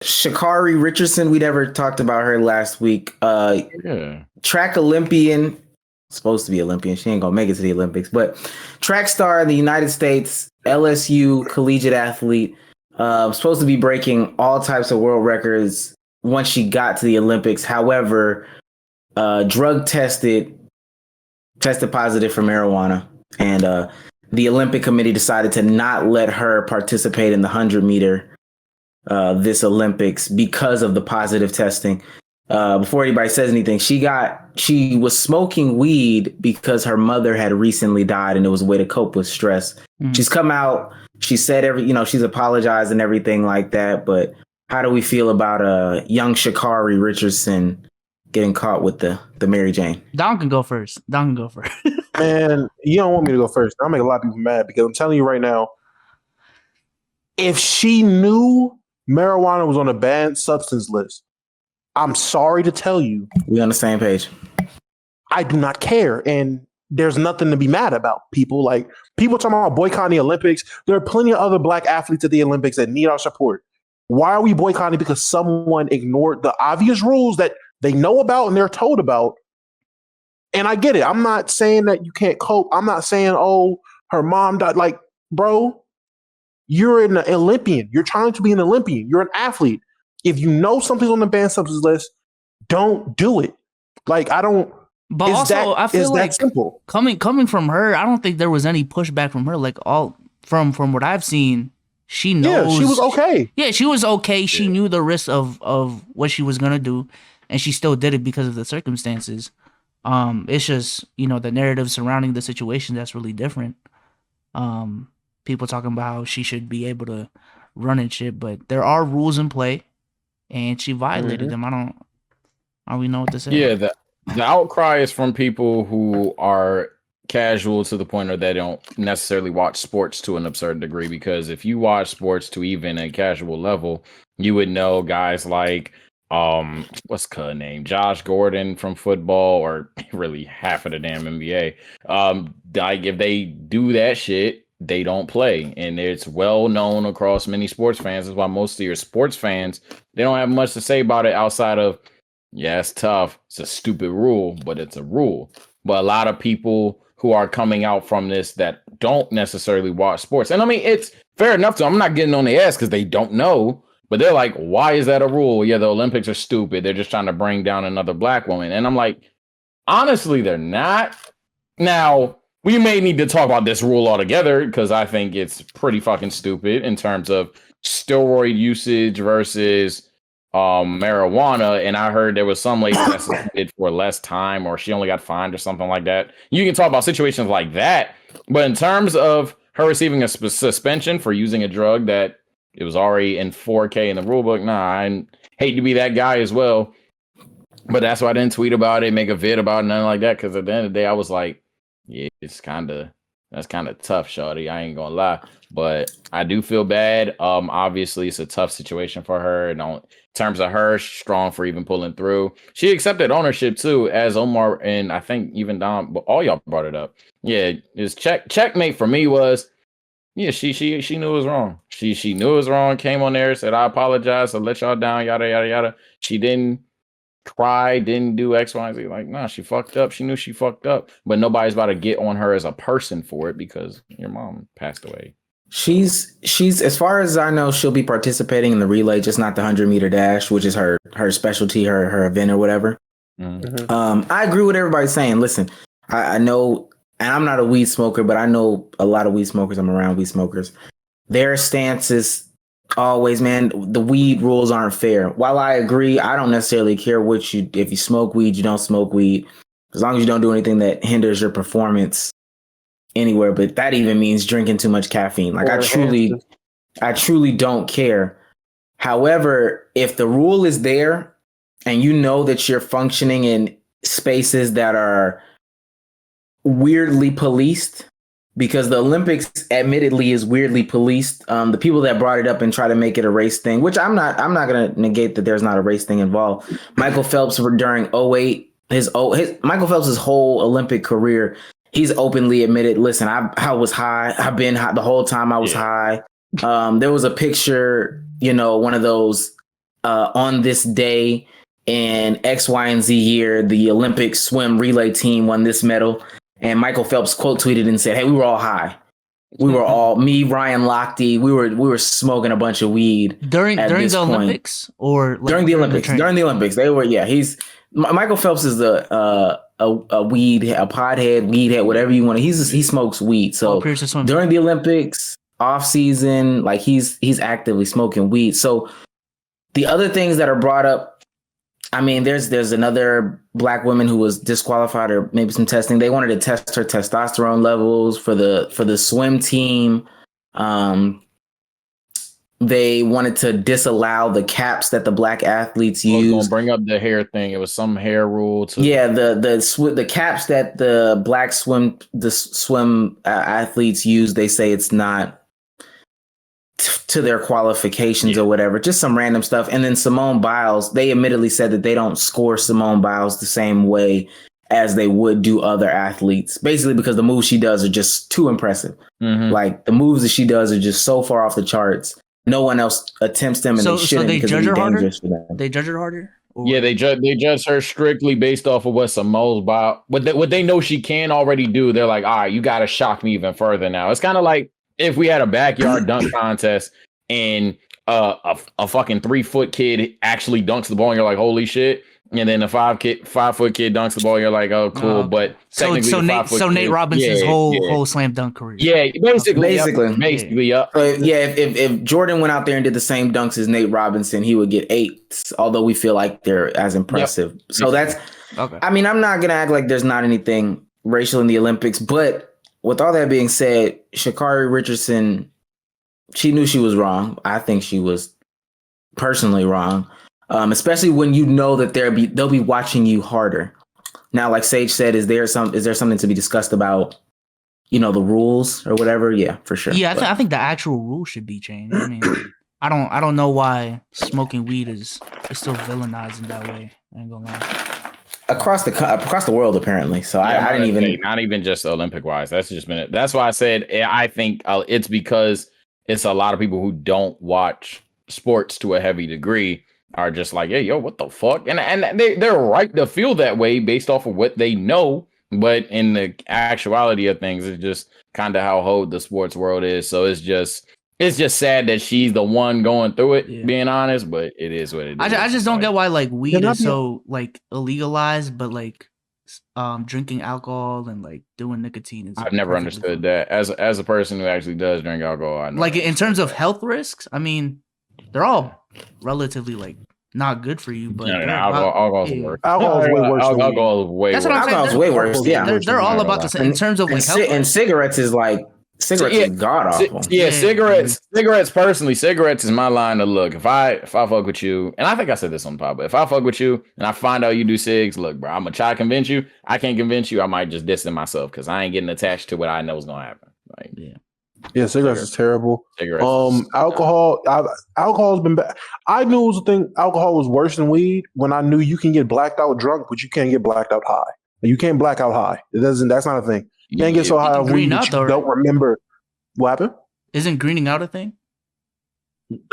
Sha'Carri Richardson, we never talked about her last week. Yeah. Track Olympian, supposed to be Olympian. She ain't gonna make it to the Olympics, but track star in the United States, LSU collegiate athlete, supposed to be breaking all types of world records once she got to the Olympics. However, drug tested positive for marijuana, and the Olympic Committee decided to not let her participate in the 100-meter this Olympics because of the positive testing. Before anybody says anything, she was smoking weed because her mother had recently died, and it was a way to cope with stress. She's come out, she said she's apologized and everything like that. But how do we feel about young Sha'Carri Richardson getting caught with the Mary Jane? Don can go first. Man, you don't want me to go first. I'll make a lot of people mad because I'm telling you right now, if she knew marijuana was on a banned substance list, I'm sorry to tell you. We're on the same page. I do not care. And there's nothing to be mad about. People talking about boycotting the Olympics. There are plenty of other black athletes at the Olympics that need our support. Why are we boycotting? Because someone ignored the obvious rules that they know about and they're told about. And I get it. I'm not saying that you can't cope. I'm not saying, oh, her mom died. Like, bro, you're an Olympian. You're trying to be an Olympian. You're an athlete. If you know something's on the banned substance list, don't do it. Like, I don't. But also, I feel like simple. Coming from her, I don't think there was any pushback from her. Like, all from what I've seen, she knows. Yeah, she was okay. Yeah, she was okay. She knew the risk of what she was gonna do, and she still did it because of the circumstances. It's just, the narrative surrounding the situation that's really different. People talking about how she should be able to run and shit, but there are rules in play, and she violated them. I don't really know what to say. Yeah, the outcry is from people who are casual to the point that they don't necessarily watch sports to an absurd degree, because if you watch sports to even a casual level, you would know guys like what's her name, Josh Gordon from football, or really half of the damn NBA. Like, if they do that shit, they don't play, and it's well known across many sports fans. That's why most of your sports fans, they don't have much to say about it outside of, yeah, it's tough, it's a stupid rule, but it's a rule. But a lot of people who are coming out from this that don't necessarily watch sports, and I mean, it's fair enough to, I'm not getting on their ass because they don't know. But they're like, why is that a rule? Yeah, the Olympics are stupid. They're just trying to bring down another black woman. And I'm like, honestly, they're not. Now, we may need to talk about this rule altogether, because I think it's pretty fucking stupid in terms of steroid usage versus marijuana. And I heard there was some lady that suspended for less time, or she only got fined or something like that. You can talk about situations like that. But in terms of her receiving a suspension for using a drug that it was already in 4K in the rule book, nah, I hate to be that guy as well. But that's why I didn't tweet about it, make a vid about it, nothing like that. Because at the end of the day, I was like, yeah, that's kind of tough, shawty. I ain't gonna lie. But I do feel bad. Obviously, it's a tough situation for her. And in terms of her, she's strong for even pulling through. She accepted ownership too, as Omar and I think even Dom, but all y'all brought it up. Yeah, his checkmate for me was, yeah, she knew it was wrong. She knew it was wrong, came on there, said, I apologize, I let y'all down, yada, yada, yada. She didn't cry, didn't do X, Y, and Z. Like, nah, she fucked up. She knew she fucked up. But nobody's about to get on her as a person for it because your mom passed away. She's as far as I know, she'll be participating in the relay, just not the 100-meter dash, which is her specialty, her event or whatever. I agree with everybody saying, listen, I know, and I'm not a weed smoker, but I know a lot of weed smokers. I'm around weed smokers. Their stance is always, man, the weed rules aren't fair. While I agree, I don't necessarily care if you smoke weed, you don't smoke weed, as long as you don't do anything that hinders your performance anywhere. But that even means drinking too much caffeine. Like, I truly don't care. However, if the rule is there and you know that you're functioning in spaces that are weirdly policed, because the Olympics admittedly is weirdly policed. The people that brought it up and try to make it a race thing, which I'm not going to negate that there's not a race thing involved. Michael Phelps during 2008, Michael Phelps' whole Olympic career, he's openly admitted, listen, I was high. I've been high the whole time I was high. There was a picture, one of those on this day in X, Y, and Z year, the Olympic swim relay team won this medal. And Michael Phelps quote tweeted and said, "Hey, we were all high. We were all me, Ryan Lochte. We were smoking a bunch of weed during the Olympics or like during the Olympics. During the Olympics, they were. Yeah, Michael Phelps is a weed, a pothead, weed head, whatever you want. He smokes weed. So during the Olympics, off season, like he's actively smoking weed. So the other things that are brought up. I mean, there's another black woman who was disqualified or maybe some testing. They wanted to test her testosterone levels for the swim team. They wanted to disallow the caps that the black athletes use. I was gonna bring up the hair thing. It was some hair rule too. Yeah, the caps that the black swim athletes use. They say it's not to their qualifications or whatever, just some random stuff. And then Simone Biles, they admittedly said that they don't score Simone Biles the same way as they would do other athletes, basically because the moves she does are just too impressive. Mm-hmm. Like the moves that she does are just so far off the charts. No one else attempts them, and they shouldn't because it'd be dangerous for them. They judge her harder? Yeah, they judge her strictly based off of what Simone's Biles, what they know she can already do. They're like, all right, you got to shock me even further now. It's kind of like if we had a backyard dunk contest and a fucking 3-foot kid actually dunks the ball and you're like, holy shit. And then a 5-foot kid dunks the ball, and you're like, oh, cool. But so Nate Robinson's whole slam dunk career. Yeah, basically. Yeah. If Jordan went out there and did the same dunks as Nate Robinson, he would get 8s, although we feel like they're as impressive. Yep. So that's, okay. I mean, I'm not going to act like there's not anything racial in the Olympics, but with all that being said, Sha'Carri Richardson, she knew she was wrong. I think she was personally wrong. Especially when you know that they'll be watching you harder. Now, like Sage said, is there something to be discussed about, the rules or whatever? Yeah, for sure. Yeah, I think the actual rules should be changed. I mean, I don't know why smoking weed is still villainized in that way. I ain't gonna lie. Across the world, apparently. So yeah, I didn't even not even just Olympic wise. That's just been it. That's why I said I think it's because it's a lot of people who don't watch sports to a heavy degree are just like, hey, yo, what the fuck? And they're right to feel that way based off of what they know. But in the actuality of things, it's just kind of how hoed the sports world is. So it's just sad that she's the one going through it, being honest, but it is what it is. I just don't get why like weed is so like illegalized, but like drinking alcohol and like doing nicotine is. I've never understood that as a person who actually does drink alcohol. I know like in terms of health risks, I mean, they're all relatively like not good for you, but alcohol is worse. Alcohol is way worse. Alcohol is way worse. Alcohol is way worse. Yeah, they're all about the same in terms of like health. And cigarettes is like. Cigarettes is god awful. Cigarettes. Personally, cigarettes is my line of look. If I fuck with you, and I think I said this on the pod, but if I fuck with you and I find out you do cigs, look, bro, I'm gonna try to convince you. I can't convince you. I might just distance myself because I ain't getting attached to what I know is gonna happen. Like, cigarettes is terrible. Alcohol has been bad. I knew it was a thing. Alcohol was worse than weed when I knew you can get blacked out drunk, but you can't get blacked out high. You can't black out high. That's not a thing. You can't get so high of weed that you don't remember what happened. Isn't greening out a thing?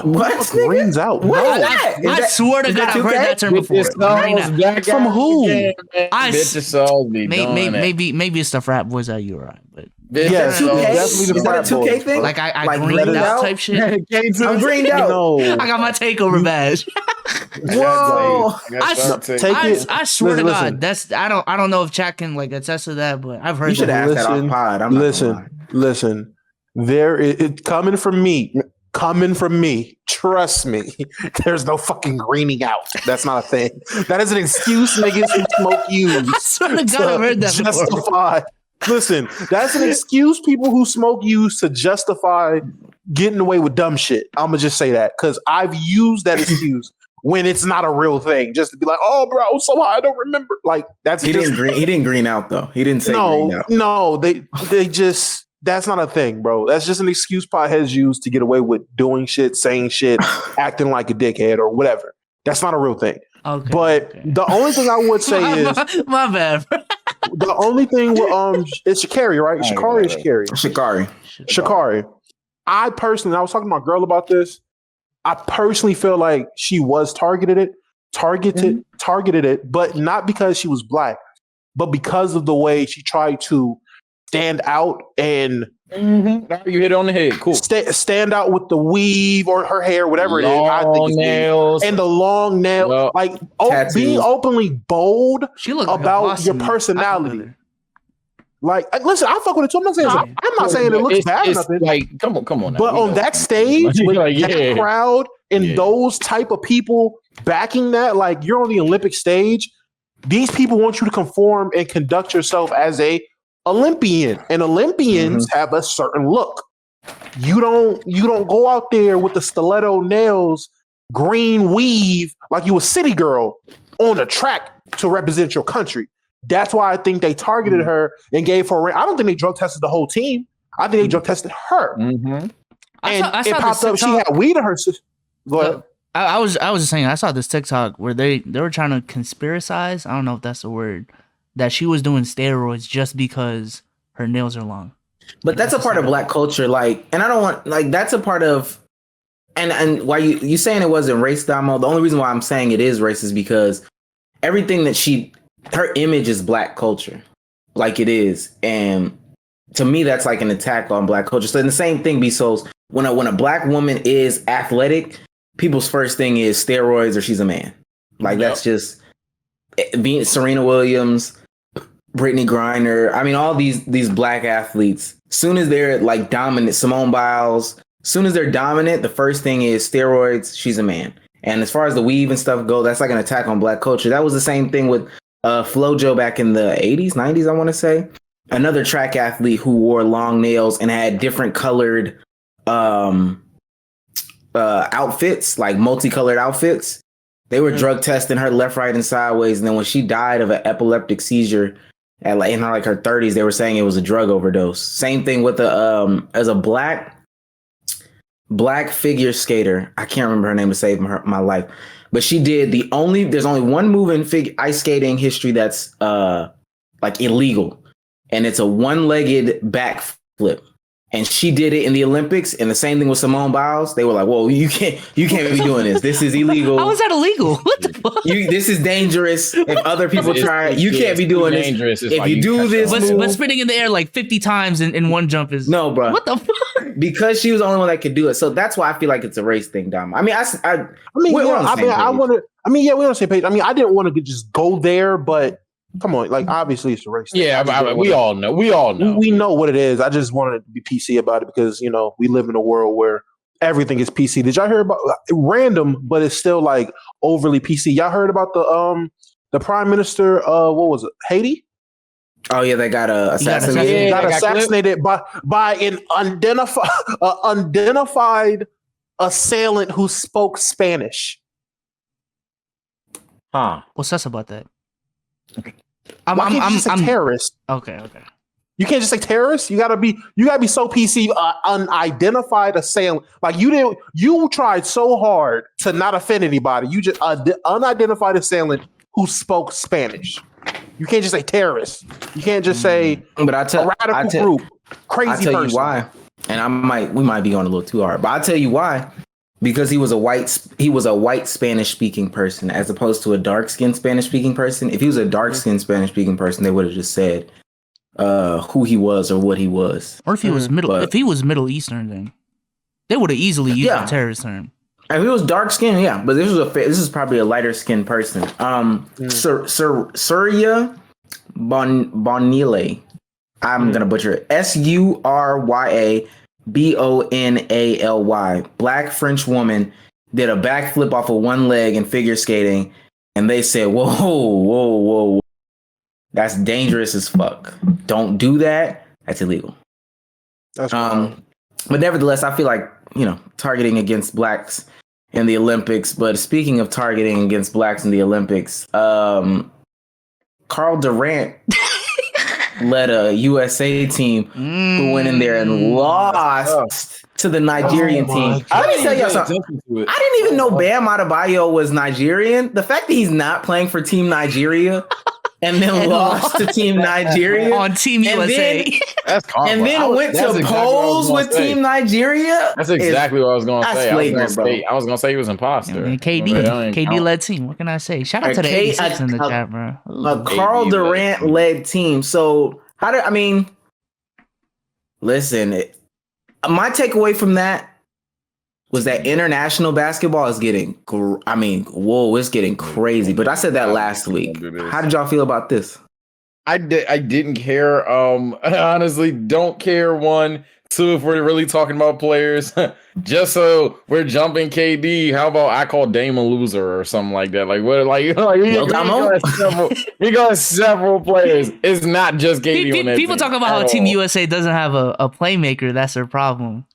What? Greens out? What is that? I swear to God, I've heard that term before. From who? Maybe it's the frat boys at URI, but yes, definitely the frat boys. 2K thing? Like I greened out type shit. I'm greened out. No. I got my takeover badge. Whoa! I swear to God, that's I don't know if Chat can like attest to that, but I've heard. You should ask that off pod. Listen. There, it's coming from me. Trust me. There's no fucking greening out. That's not a thing. That is an excuse niggas who smoke use. I swear to God, I've heard that justify. Listen, that's an excuse people who smoke use to justify getting away with dumb shit. I'm gonna just say that because I've used that excuse when it's not a real thing, just to be like, "Oh, bro, I was so high, I don't remember." Like that's he didn't green out though. He didn't say green out. No, they just. That's not a thing, bro. That's just an excuse potheads use to get away with doing shit, saying shit, acting like a dickhead or whatever. That's not a real thing. Okay, but the only thing I would say is my bad. The only thing it's Sha'Carri, right? Sha'Carri. Sha'Carri. I personally, I was talking to my girl about this. I personally feel like she was targeted it, but not because she was black, but because of the way she tried to stand out and you hit it on the head. Cool. Stand out with the weave or her hair, whatever long it is. I think it's nails and the long nail, being openly bold about your personality. Like, listen, I fuck with it too. I'm not saying it looks bad or nothing. Like, come on. But on that stage with that crowd and those type of people backing that, like you're on the Olympic stage, these people want you to conform and conduct yourself as a Olympian, and Olympians have a certain look. You don't go out there with the stiletto nails, green weave like you a city girl on a track to represent your country. That's why I think they targeted her and gave her. I don't think they drug tested the whole team. I think they drug tested her. And it popped up. She had weed in her system. Go ahead. I was just saying. I saw this TikTok where they were trying to conspiracize. I don't know if that's the word. That she was doing steroids just because her nails are long. But that's a part of black culture. Like, and I don't want, like, that's a part of, and why you saying it wasn't race, Damo, the only reason why I'm saying it is race is because everything that her image is black culture. Like it is. And to me, that's like an attack on black culture. So the same thing be so when a black woman is athletic, people's first thing is steroids or she's a man. Like that's just being Serena Williams, Brittany Griner. I mean, all these black athletes, soon as they're like dominant, Simone Biles, soon as they're dominant, the first thing is steroids, she's a man. And as far as the weave and stuff go, that's like an attack on black culture. That was the same thing with FloJo back in the 80s, 90s, I want to say. Another track athlete who wore long nails and had different colored outfits, like multicolored outfits. They were drug testing her left, right, and sideways. And then when she died of an epileptic seizure in her 30s, they were saying it was a drug overdose. Same thing with as a black figure skater. I can't remember her name to save my life, but she did there's only one move in ice skating history that's like illegal, and it's a one-legged backflip. And she did it in the Olympics, and the same thing with Simone Biles. They were like, "Whoa, you can't be doing this. This is illegal. How is that illegal? What the fuck? This is dangerous. If other people try it, you can't be doing this. If you do this, but spinning in the air like 50 times in one jump is no, bro. What the fuck? Because she was the only one that could do it. So that's why I feel like it's a race thing, Dom. I mean, we don't say page. I mean, I didn't want to just go there, but. Come on, like obviously it's a race. Yeah, we all know. We know what it is. I just wanted to be PC about it because we live in a world where everything is PC. Did y'all hear about random, but it's still like overly PC? Y'all heard about the prime minister? What was it? Haiti? Oh yeah, they got assassinated. He got assassinated by an unidentified assailant who spoke Spanish. Huh? What's sus about that? I'm terrorist. Okay. You can't just say terrorist. You gotta be so PC. Unidentified assailant. Like you tried so hard to not offend anybody. You just unidentified assailant who spoke Spanish. You can't just say terrorist. You can't just say. But a radical group. Crazy person. I'll tell you why. And we might be going a little too hard, but I'll tell you why. Because he was a white Spanish speaking person as opposed to a dark skinned Spanish speaking person. If he was a dark skinned Spanish speaking person, they would have just said who he was or what he was. Or if he was Middle Eastern, then they would have easily used a terrorist term. If he was dark skinned, yeah, but this is probably a lighter skinned person. Surya Bonile. I'm gonna butcher it. Surya Bonally, black French woman, did a backflip off of one leg in figure skating, and they said, whoa, that's dangerous as fuck. Don't do that. That's illegal. That's but nevertheless, I feel like targeting against blacks in the Olympics. But speaking of targeting against blacks in the Olympics, Carl Durant led a USA team who went in there and lost to the Nigerian team. Let me tell y'all something. I didn't even know Bam Adebayo was Nigerian. The fact that he's not playing for Team Nigeria and then lost to Team Nigeria on Team USA. That's karma. And then went to polls with Team Nigeria. That's exactly what I was going to say. I was going to say he was imposter. KD led team. What can I say? Shout out to the 86 in the chat, bro. A Carl Durant led team. So listen, my takeaway from that was that international basketball is getting, it's getting crazy. But I said that last week. How did y'all feel about this? I didn't care. I honestly don't care. 1, 2, if we're really talking about players, just so we're jumping KD. How about I call Dame a loser or something like that? Like what? We got several players. It's not just KD. People talk about how Team USA doesn't have a playmaker. That's their problem.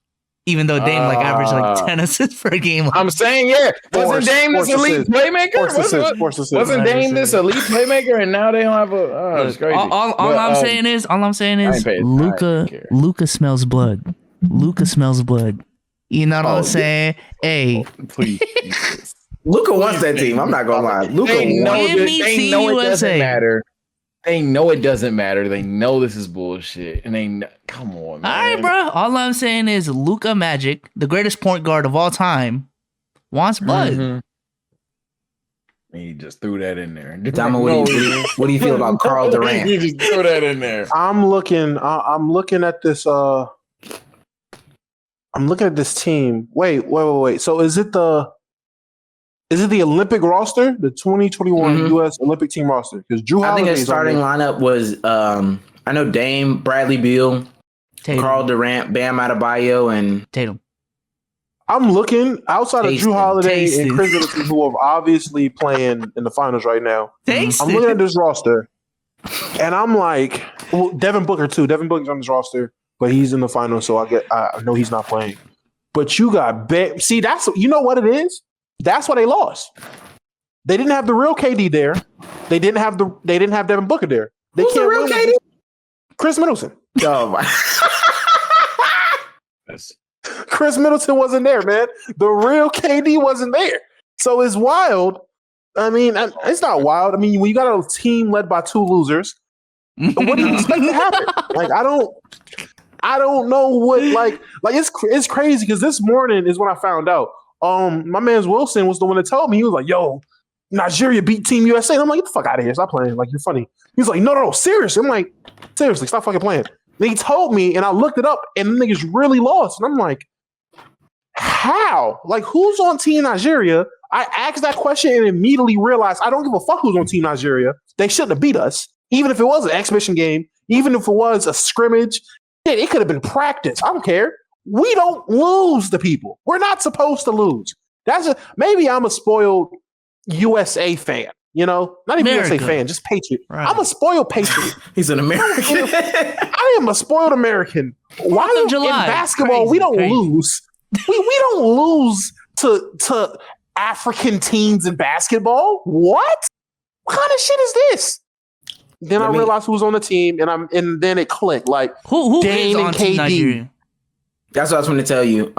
Even though Dame averaged 10 assists per game. I'm saying, wasn't Dame this elite playmaker? Wasn't Dame this elite playmaker? And now they don't have a. It's crazy. All I'm saying is, Luka smells blood. Luka smells blood. You know what I'm saying? Hey, please. Luka wants that team. I'm not gonna lie. Luka wants it doesn't matter. They know it doesn't matter. They know this is bullshit. And come on, man. All right, bro. All I'm saying is Luka Magic, the greatest point guard of all time, wants blood. Mm-hmm. He just threw that in there. Dama, what do you feel about Carl Durant? You just threw that in there. I'm looking at this. I'm looking at this team. Wait. So is it the Olympic roster, the 2021 U.S. Olympic team roster? Because Jrue Holiday, I think his starting lineup was I know Dame, Bradley Beal, Tatum, Carl Durant, Bam Adebayo, and Tatum. I'm looking outside of Jrue Holiday and Chris Middleton, who are obviously playing in the finals right now. I'm looking at this roster, and I'm like, Devin Booker too. Devin Booker's on this roster, but he's in the finals, so I know he's not playing. But you got see, you know what it is. That's why they lost. They didn't have the real KD there. They didn't have Devin Booker there. Who's the real KD? Chris Middleton. Oh my. Chris Middleton wasn't there, man. The real KD wasn't there. So it's wild. I mean, it's not wild. I mean, when you got a team led by 2 losers, what do you expect to happen? Like, I don't know what it's crazy because this morning is when I found out. My man's Wilson was the one that told me. He was like, "Yo, Nigeria beat Team USA." And I'm like, "Get the fuck out of here! Stop playing! Like, you're funny." He's like, "No, seriously." I'm like, "Seriously, stop fucking playing." And he told me, and I looked it up, and the niggas really lost. And I'm like, "How? Like, who's on Team Nigeria?" I asked that question and immediately realized I don't give a fuck who's on Team Nigeria. They shouldn't have beat us, even if it was an exhibition game, even if it was a scrimmage. It could have been practice. I don't care. We don't lose to people. We're not supposed to lose. Maybe I'm a spoiled USA fan, not even USA fan, just Patriot. Right. I'm a spoiled Patriot. He's an American. I am a spoiled American. Why in basketball we don't lose? We don't lose to African teams in basketball. What kind of shit is this? Then I realized who was on the team, and then it clicked. Like who Dame and KD. Nigeria? That's what I was going to tell you.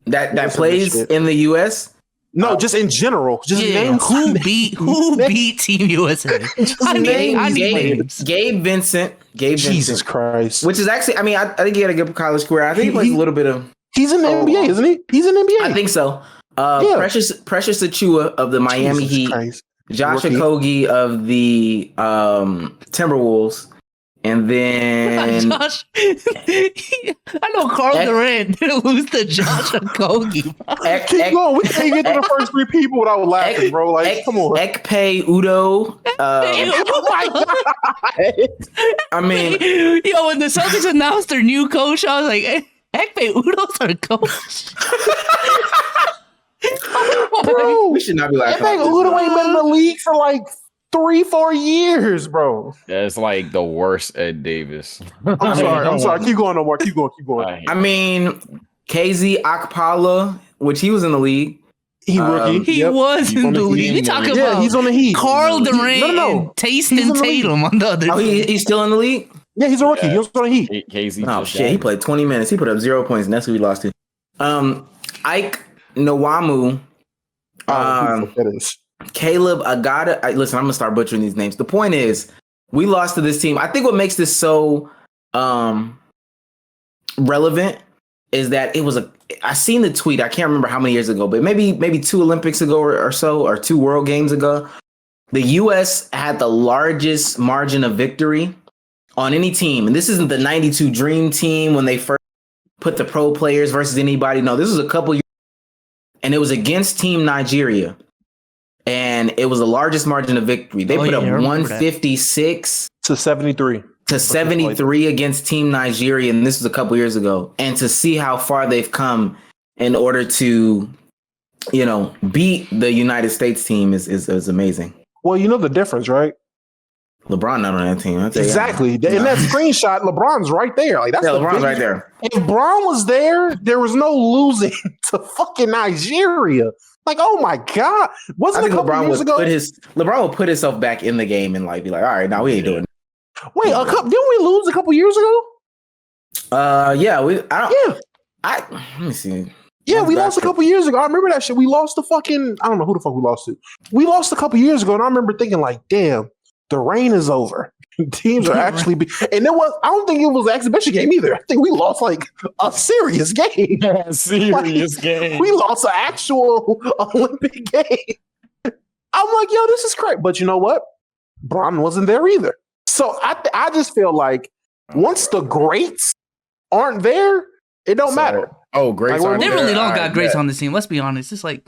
That plays in the U.S. No, just in general. Just name who beat Team USA. I need names. Gabe Vincent. Jesus Christ. Which is actually, I think he had a good college career. I think he plays a little bit of. He's in the NBA, isn't he? He's in the NBA. I think so. Precious Achiuwa of the Miami Heat. Christ. Josh Okogie of the Timberwolves. And then Josh, I know Carl Durant didn't lose to Josh Okogie. Keep going. We can't get to the first 3 people without laughing, bro. Like, come on. Ekpe Udoh. Oh my God. I mean, when the Celtics announced their new coach, I was like, Ekpe Udoh's our coach. Bro, we should not be laughing. Ekpe Udoh ain't been in the league for like 3-4 years, bro. That's like the worst Ed Davis. I'm sorry. Keep going, no more. Keep going. I mean, KZ Okpala, which he was in the league. He rookie. He was in the league. We talking about he's on the Heat. Carl Durant and Taysom Tatum on the other team. He's still in the league? Yeah, he's a rookie. He was on the Heat. KZ. Oh, shit. He played 20 minutes. He put up 0 points, and that's who he lost to. Ike Nwamu. Caleb, listen, I'm gonna start butchering these names. The point is, we lost to this team. I think what makes this so relevant is that I seen the tweet. I can't remember how many years ago, but maybe 2 Olympics ago or so, or 2 World Games ago. The U.S. had the largest margin of victory on any team. And this isn't the 92 Dream Team when they first put the pro players versus anybody. No, this was a couple years, and it was against Team Nigeria. And it was the largest margin of victory. They put up 156 to 73. To 73 against Team Nigeria, and this was a couple years ago. And to see how far they've come in order to, beat the United States team is amazing. Well, you know the difference, right? LeBron not on that team. Exactly. In that screenshot, LeBron's right there. Like LeBron's right there. If Bron was there was no losing to fucking Nigeria. Like, oh my God. Wasn't a couple years ago? LeBron will put himself back in the game and be like, all right, now we ain't doing it. Wait, didn't we lose a couple years ago? Yeah. Let me see. Yeah, we lost a couple years ago. I remember that shit. We lost to I don't know who the fuck we lost to. We lost a couple years ago, and I remember thinking like, damn, the reign is over. Teams are actually I don't think it was an exhibition game either. I think we lost like a serious game. Game. We lost an actual Olympic game. I'm like, yo, this is crazy. But you know what? Bron wasn't there either. So I just feel like once the greats aren't there, it don't matter. Oh, greats! They really don't got greats on the team. Let's be honest. It's like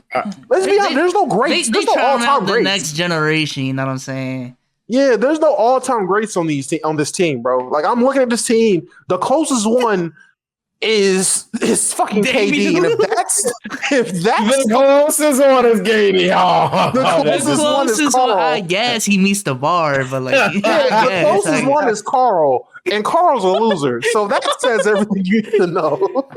let's be honest. There's no greats. There's no all-time greats. The next generation. You know what I'm saying? Yeah, there's no all-time greats on this team, bro. Like I'm looking at this team. The closest one is fucking KD. And if that's the closest one is KD. Oh, the closest one is Carl. I guess he meets the bar, but like the closest one is Carl, and Carl's a loser. So that says everything you need to know.